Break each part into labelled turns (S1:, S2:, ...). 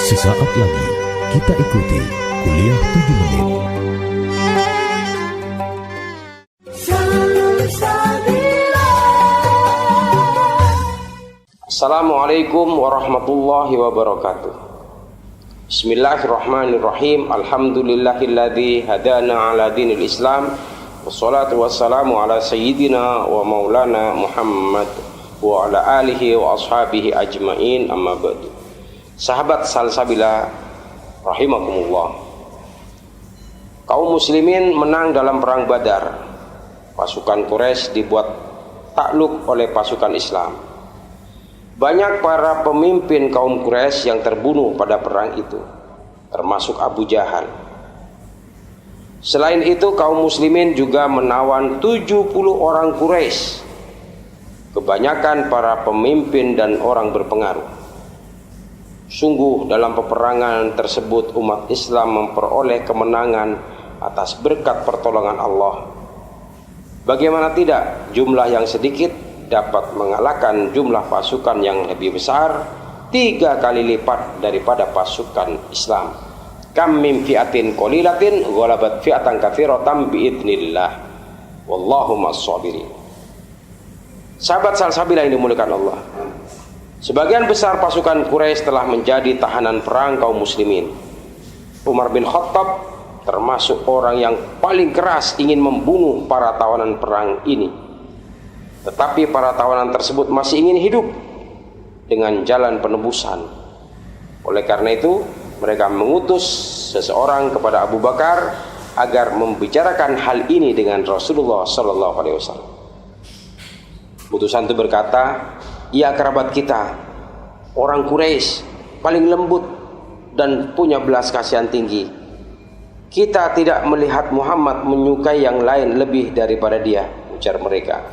S1: Sesaat lagi kita ikuti kuliah 7 menit.
S2: Assalamualaikum warahmatullahi wabarakatuh. Bismillahirrahmanirrahim. Alhamdulillahilladzi hadana ala dinil Islam. Wassalatu wassalamu ala sayyidina wa maulana Muhammad wa ala alihi wa ashabihi ajma'in, amma ba'du. Sahabat Salsabila rahimakumullah. Kaum muslimin menang dalam perang Badar. Pasukan Quraisy dibuat takluk oleh pasukan Islam. Banyak para pemimpin kaum Quraisy yang terbunuh pada perang itu, termasuk Abu Jahal. Selain itu, kaum muslimin juga menawan 70 orang Quraisy, kebanyakan para pemimpin dan orang berpengaruh. Sungguh dalam peperangan tersebut umat Islam memperoleh kemenangan atas berkat pertolongan Allah. Bagaimana tidak, jumlah yang sedikit dapat mengalahkan jumlah pasukan yang lebih besar 3 kali lipat daripada pasukan Islam. Kam min fi'atin qalilatin ghalabat fi'atan katsiratan biidznillah wallahu mas-sabirin. Sahabat Salsabila yang dimuliakan Allah, sebagian besar pasukan Quraisy telah menjadi tahanan perang kaum muslimin. Umar bin Khattab termasuk orang yang paling keras ingin membunuh para tawanan perang ini. Tetapi para tawanan tersebut masih ingin hidup dengan jalan penebusan. Oleh karena itu, mereka mengutus seseorang kepada Abu Bakar agar membicarakan hal ini dengan Rasulullah SAW. Utusan itu berkata, "Ya kerabat kita, orang Quraisy paling lembut dan punya belas kasihan tinggi. Kita tidak melihat Muhammad menyukai yang lain lebih daripada dia," ujar mereka.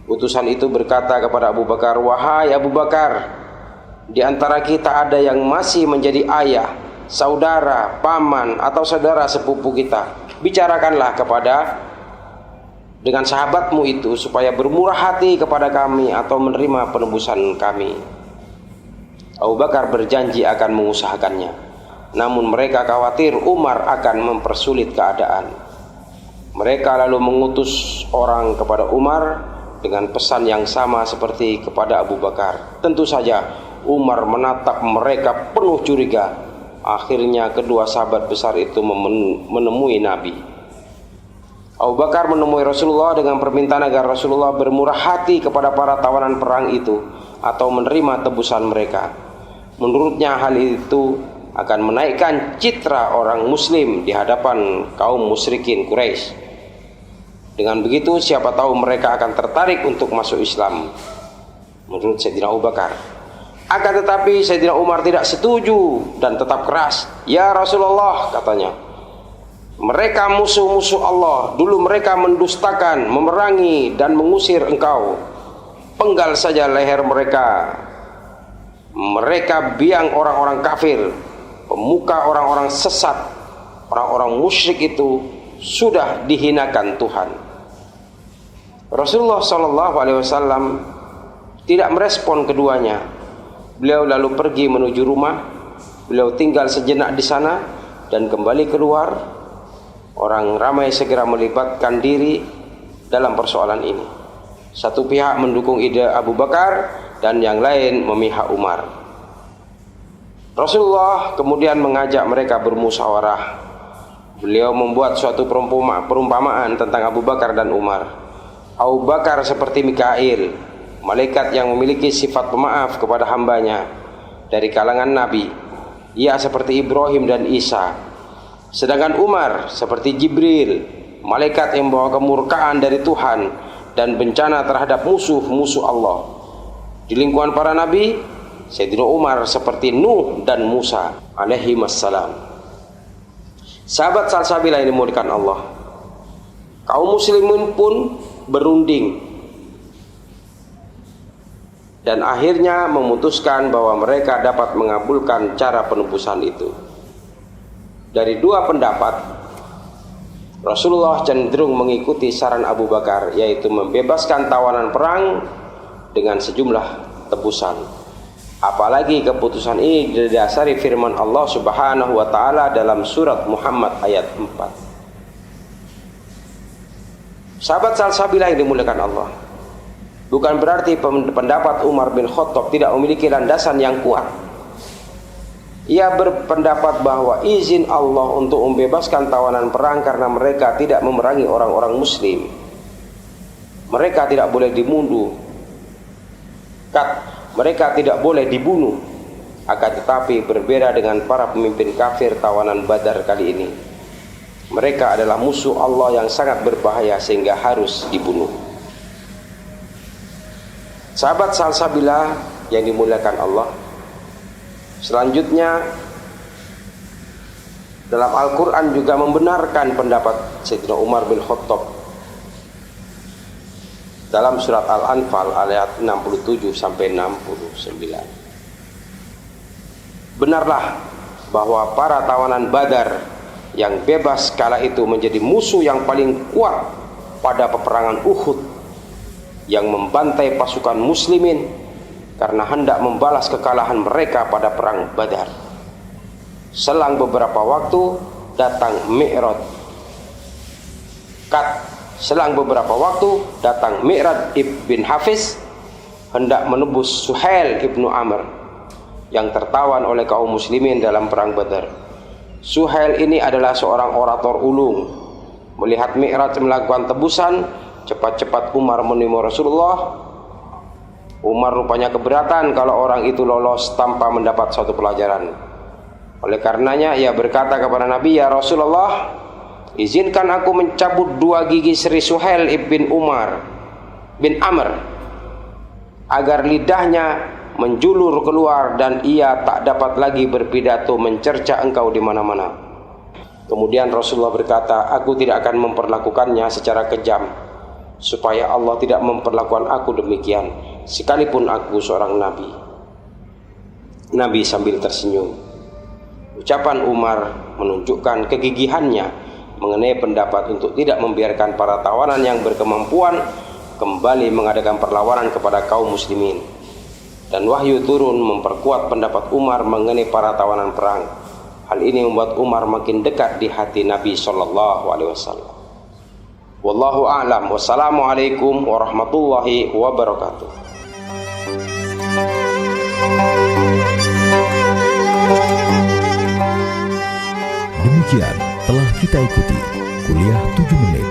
S2: Utusan itu berkata kepada Abu Bakar, "Wahai Abu Bakar, di antara kita ada yang masih menjadi ayah, saudara, paman, atau saudara sepupu kita. Bicarakanlah dengan sahabatmu itu supaya bermurah hati kepada kami atau menerima penebusan kami." Abu Bakar berjanji akan mengusahakannya. Namun mereka khawatir Umar akan mempersulit keadaan. Mereka lalu mengutus orang kepada Umar dengan pesan yang sama seperti kepada Abu Bakar. Tentu saja Umar menatap mereka penuh curiga. Akhirnya kedua sahabat besar itu menemui Nabi. Abu Bakar menemui Rasulullah dengan permintaan agar Rasulullah bermurah hati kepada para tawanan perang itu atau menerima tebusan mereka. Menurutnya hal itu akan menaikkan citra orang muslim di hadapan kaum musyrikin Quraisy. Dengan begitu siapa tahu mereka akan tertarik untuk masuk Islam, menurut Sayyidina Abu Bakar. Akan tetapi Sayyidina Umar tidak setuju dan tetap keras. "Ya Rasulullah," katanya, "mereka musuh-musuh Allah. Dulu mereka mendustakan, memerangi dan mengusir engkau. Penggal saja leher mereka. Mereka biang orang-orang kafir, pemuka orang-orang sesat. Orang-orang musyrik itu sudah dihinakan Tuhan." Rasulullah SAW tidak merespon keduanya. Beliau lalu pergi menuju rumah. Beliau tinggal sejenak di sana dan kembali keluar. Orang ramai segera melibatkan diri dalam persoalan ini. Satu pihak mendukung ide Abu Bakar dan yang lain memihak Umar. Rasulullah kemudian mengajak mereka bermusyawarah. Beliau membuat suatu perumpamaan tentang Abu Bakar dan Umar. Abu Bakar seperti Mikail, malaikat yang memiliki sifat pemaaf kepada hambanya dari kalangan Nabi. Ia seperti Ibrahim dan Isa. Sedangkan Umar seperti Jibril, malaikat yang membawa kemurkaan dari Tuhan dan bencana terhadap musuh-musuh Allah. Di lingkungan para Nabi, Sayyidina Umar seperti Nuh dan Musa alaihi wassalam. Sahabat Salsabila yang dimuliakan Allah, kaum muslimin pun berunding dan akhirnya memutuskan bahwa mereka dapat mengabulkan cara penebusan itu. Dari dua pendapat, Rasulullah cenderung mengikuti saran Abu Bakar, yaitu membebaskan tawanan perang dengan sejumlah tebusan. Apalagi keputusan ini didasari firman Allah Subhanahu wa taala dalam surat Muhammad ayat 4. Sahabat salsabilah yang dimuliakan Allah, bukan berarti pendapat Umar bin Khattab tidak memiliki landasan yang kuat. Ia berpendapat bahwa izin Allah untuk membebaskan tawanan perang karena mereka tidak memerangi orang-orang muslim. Mereka tidak boleh dibunuh. Mereka tidak boleh dibunuh. Akan tetapi berbeda dengan para pemimpin kafir tawanan Badar kali ini. Mereka adalah musuh Allah yang sangat berbahaya sehingga harus dibunuh. Sahabat salsabilah yang dimuliakan Allah, selanjutnya dalam Al-Quran juga membenarkan pendapat Sayyidina Umar bin Khattab dalam surat Al-Anfal ayat 67 sampai 69. Benarlah bahwa para tawanan Badar yang bebas kala itu menjadi musuh yang paling kuat pada peperangan Uhud, yang membantai pasukan muslimin karena hendak membalas kekalahan mereka pada perang Badar. Selang beberapa waktu datang Mi'raj. Selang beberapa waktu datang Mi'raj ibn Hafiz hendak menebus Suhail ibnu Amr yang tertawan oleh kaum muslimin dalam perang Badar. Suhail ini adalah seorang orator ulung. Melihat Mi'raj melakukan tebusan, cepat-cepat Umar menemui Rasulullah. Umar rupanya keberatan kalau orang itu lolos tanpa mendapat suatu pelajaran. Oleh karenanya ia berkata kepada Nabi, "Ya Rasulullah, izinkan aku mencabut 2 gigi seri Suhail ibn Umar bin Amr agar lidahnya menjulur keluar dan ia tak dapat lagi berpidato mencerca engkau di mana-mana." Kemudian Rasulullah berkata, "Aku tidak akan memperlakukannya secara kejam supaya Allah tidak memperlakukan aku demikian, sekalipun aku seorang nabi." Nabi sambil tersenyum. Ucapan Umar menunjukkan kegigihannya mengenai pendapat untuk tidak membiarkan para tawanan yang berkemampuan kembali mengadakan perlawanan kepada kaum muslimin. Dan wahyu turun memperkuat pendapat Umar mengenai para tawanan perang. Hal ini membuat Umar makin dekat di hati Nabi SAW. Wallahu a'lam. Wassalamualaikum warahmatullahi wabarakatuh.
S1: Demikian telah kita ikuti kuliah 7 menit